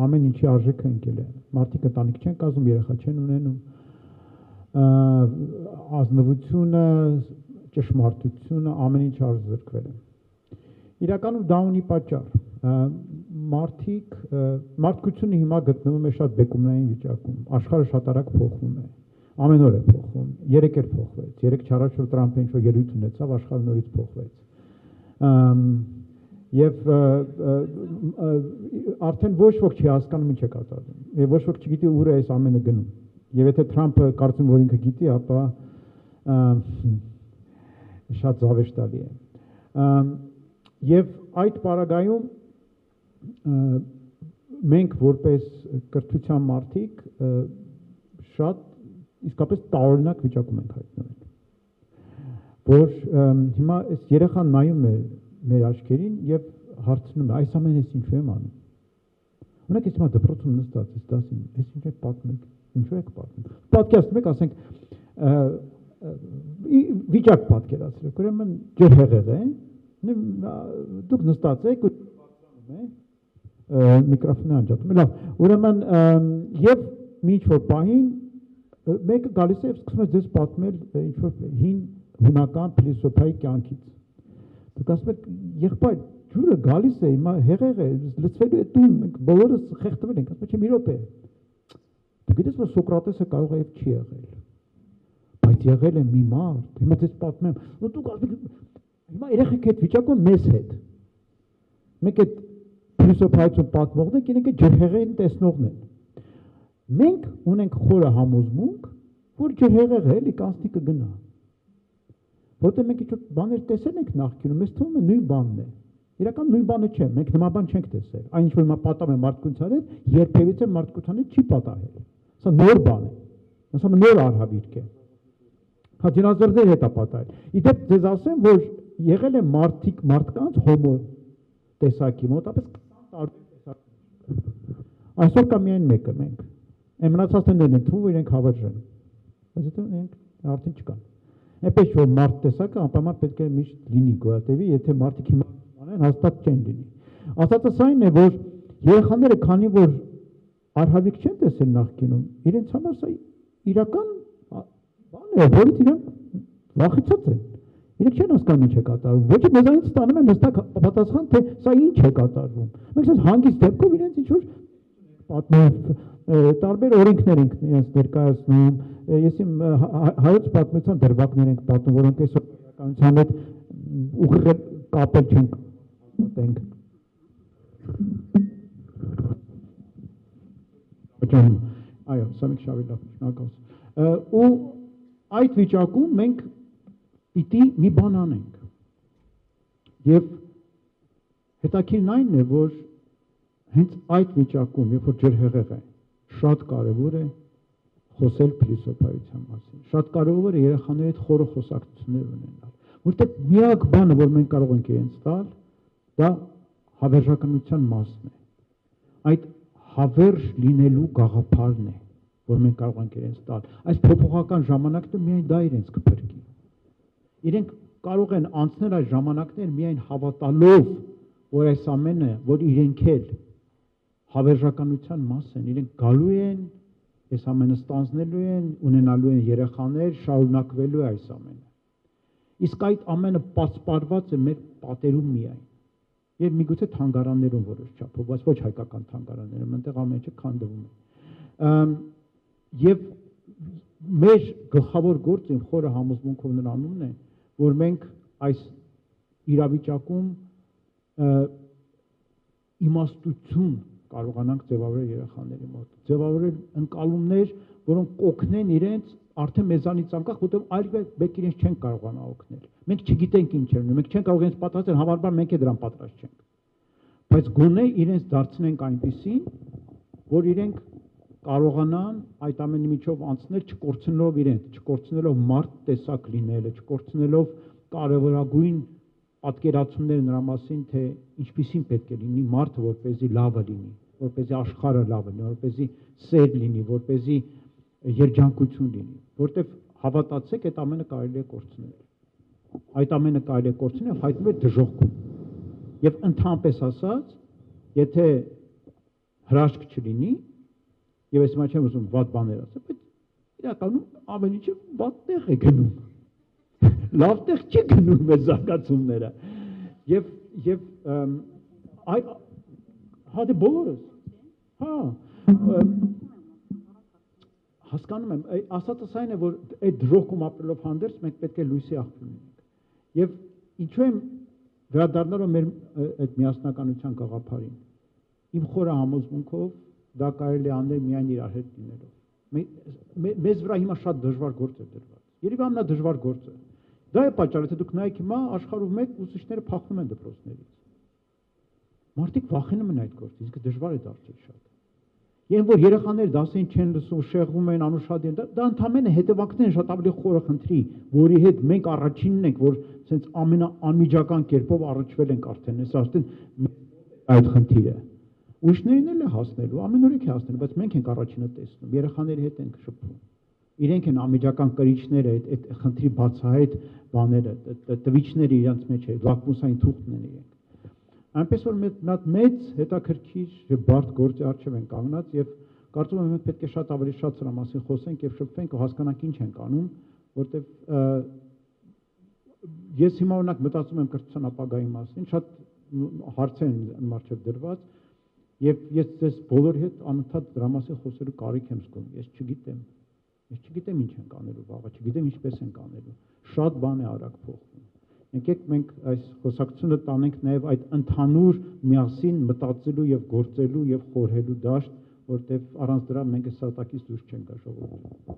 ամեն ինչի արժեքը ընկել է։ Մարդիկ ընտանիք չեն կազմում, երեխա չեն ունենում։ Ազնվությունը, ճշմարտությունը, ամեն ինչ արժեզրկվել է։ Իրականում դա ունի պատճառ։ Մարդկությունը հիմա գտնվում է շատ բեկումնային վիճակում, աշխարհը շատ արագ փոխվում է, ամեն օր է փոխվում, երեկ էլ փոխվեց, երեկ չառաջ որ Տրամփը ինչ-որ ելույթ ունեցավ, աշխարհը նորից փոխվեց։ Եվ արդեն ոչ ոք չի հասկանում ինչ է կատարվում, եւ ոչ ոք չգիտի ուր է այս ամենը գնում։ Եվ եթե Թրամփը կարծում որ ինքը գիտի, ապա շատ զավեշտալի է։ Եվ այդ պարագայում մենք որպես կրթության մարդիկ շատ իսկապես տարօրինակ վիճակում ենք հայտնվել, որ հիմա այս երեխան նայում է մեր աչքերին եւ հարցնում է այս ամենը ինչու եմ անում։ Ունեք ես հիմա դպրոցում նստած ես դասին, այս ինչ է պատմում, ինչու եք պատմում։ Պատկերացնում եք, ասենք վիճակ պատկերացրեք, ուրեմն ջրհեղեղ է, դուք նստած եք ու միկրոֆոնը անջատում է, լավ, ուրեմն եւ մի ինչ-որ պահին մեկը գալիս է եւ սկսում է ձեզ պատմել ինչ-որ հին հունական փիլիսոփայի կյանքից։ Դուք ասում եք, եղբայր, ջուրը գալիս է, հիմա հեղեղ է, լցվելու է տուն, մենք բոլորս խեղդվել ենք, ասում եք, մի րոպե։ Դու գիտես, որ Սոկրատեսը կարող է եւ չի եղել, բայց եղել է մի մարդ, հիմա ձեզ պատմեմ, ու դուք ասում եք, հիմա երեխեք այդ վիճակում մեզ հետ։ Մենք այդ փիլիսոփայություն պատմողն ենք, իրենք այդ ջրհեղեղին տեսնողն են։ Մենք ունենք խորը համոզմունք, որ ջրհեղեղը էլի կանցնի կգնա։ Որտեղ մենք ինչ-որ բաներ տեսել ենք նախկինում, մեզ թվում է նույն բանն է։ Իրական նույն բանը չէ, մենք նման բան չենք տեսել։ Այն ինչ որ հիմա պատահում է մարդկության հետ, երբևիցե մարդկության հետ չի պատահել։ Սա նոր բան է։ Սա նոր արհավիրք է։ Հա դինոզավրների հետ է պատահել։ Իդեպ ձեզ ասեմ, որ եղել է մարդկանց հոմո տեսակի մոտապես 20 տարբեր տեսակ։ Այսօր կա միայն մեկը մենք։ Այն մնացածներն են թվում, որ իրենք հավերժ են։ Այսինքն իրենք արդեն չկան։ Այնպես որ մարդ տեսակը անպայման պետք է միշտ լինի գոյատևի, եթե մարդիկ հիմա անեն, հաստատ չեն լինի։ Ասածս այն է, որ երեխաները, քանի որ արհավիրք չեն տեսել նախկինում, իրենց համար սա իրական բան է, որից իրենք վախեցած են։ Իրենք չեն հասկանում ինչ է կատարվում։ Ոչ մեզանից ստանում են հստակ պատասխան, թե սա ինչ է կատարվում։ Մենք ասես հանգիստ դեպքով իրենց ինչ-որ պատմում, տարբեր օրենքներ ենք իրենց ներկայացնում, ես իմ հայոց պատմության դրվագներ ենք պատմում, որոնք այսօր իրականության հետ ուղիղ կապել չենք պատենք։ Այո, սա մենք շավի լավ շնորհակալ։ Ու այդ վիճակում մենք պիտի մի բան անենք։ Եվ հետաքրքիրն այն է, որ հենց այդ վիճակում, երբ որ ջրհեղեղ է, շատ կարևոր է խոսել փիլիսոփայության մասին։ Շատ կարևոր է երեխաների հետ խորը խոսակցություններ ունենալ, որտեղ միակ բանը, որ մենք կարող ենք իրենց տալ, դա հավերժականության մասն է։ Այդ հավերժ լինելու գաղափարն է, որ մենք կարող ենք իրենց տալ։ Այս փոփոխական ժամանակը միայն դա իրենց կփրկի։ Իրենք կարող են անցնել այս ժամանակներ միայն հավատալով, որ այս ամենը, որ իրենք էլ հավերժականության մաս են, իրենք գալու են, այս ամենը ստանձնելու են, ունենալու են երեխաներ, շարունակվելու է այս ամենը։ Իսկ այդ ամենը պասպարված է մեր պատերում միայն։ Եվ միգուցե թանգարաններում որոշ չափով, բայց ոչ հայկական թանգարաններում, այնտեղ ամեն ինչը քանդվում է։ Եվ մեր գլխավոր գործը իմ խորը համոզմունքով նրանումն է, որ մենք այս իրավիճակում իմաստություն կարողանանք ձևավորել երեխաների մոտ, ձևավորել ընկալումներ, որոնք կօգնեն իրենց արդեն մեզանից անկախ, որտեղ այլ մեկ իրենց չեն կարողանա օգնել։ Մենք չգիտենք ինչ են, մենք չենք կարող իրենց պատասխանել, հավանաբար մենք էլ դրան պատրաստ չենք։ Բայց գոնե իրենց դարձնենք այնպիսին, որ իրենք կարողանան այդ ամենի միջով անցնել, չկորցնելով իրենց, չկորցնելով մարդ տեսակ լինելը, չկորցնելով կարևորագույն պատկերացումներ նրա մասին, թե ինչպիսին պետք է լինի մարդը, որպեսզի լավը լինի, որպեսզի աշխարհը լավը լինի, որպեսզի սեր լինի, որպեսզի երջանկություն լինի, որտեղ հավատացեք, այդ ամենը կարելի է կորցնել։ Այդ ամենը կարելի է կորցնել, հայտնվել դժոխքում։ Եվ ընդհանրապես ասած, եթե հրաշք չլինի, եւ ես հիմա չեմ ուզում վատ բաներ ասել, բայց իրականում ավելի չէ վատ տեղ է գնում։ Լավ տեղ չի գնում այս զարգացումները։ Եվ հա դե բոլորս։ Հա հասկանում եմ, ասածս այն է, որ այդ դրոկում ապրելով հանդերձ մենք պետք է լույսի աղբյուր լինենք։ Եվ ինչու եմ վերադառնալով մեր այդ միասնականության գաղափարին։ Իմ խորը համոզմունքով դա կարելի է անել միայն իրար հետ լինելով։ Մեզ վրա հիմա շատ դժվար գործ է դրված։ Երևի ամենադժվար գործը։ Դա է պատճառը, թե դուք նայեք հիմա աշխարհում մեկ ուսուցիչները փախնում են դպրոցներից։ Մարդիկ վախենում են այդ գործից, իսկ դժվար է դարձել շատ։ Եվ որ երեխաները դասին չեն լսում, շեղվում են, անուշադի են, դա ընդհանրապես հետևանքներն են շատ ավելի խորը խնդրի, որի հետ մենք առաջինն ենք, որ ցենց ամենաանմիջական կերպով առաջվել ենք արդեն, այս արդեն այդ խնդիրը։ Ուրիշներին էլ է հասնելու, ամեն օրեք է հասնելու, բայց մենք ենք առաջինը տեսնում, երեխաների հետ ենք շփվում։ Իրենք են անմիջական կրիչները, այդ խնդրի բացահայտ բաները, տվիչները իրենց մեջ է, լակմուսային թուղթն են իրենք։ Այնպես որ մեծ հետաքրքիր եւ բարդ գործի առջև են կանգնած եւ կարծում եմ մենք պետք է շատ ավելի շատ սրա մասին խոսենք եւ շփվենք ու հասկանանք ինչ ենք անում, որտեվ ես հիմա օրինակ մտածում եմ կրթության ապագայի մասին, շատ հարցեր են մարդ դրված եւ ես ձեզ բոլորի հետ անընդհատ դրա մասին խոսելու կարիք եմ զգում, ես չգիտեմ ինչ ենք անելու վաղը, չգիտեմ ինչպես ենք անելու, շատ բան է արագ փոխվում։ Եկեք մենք այս խոսակցությունը տանենք նաև այդ ընդհանուր միասին մտածելու եւ գործելու եւ խորհելու դաշտ, որտեղ առանց դրա մենք այս սատակից դուրս չենք գա ժողովուրդ։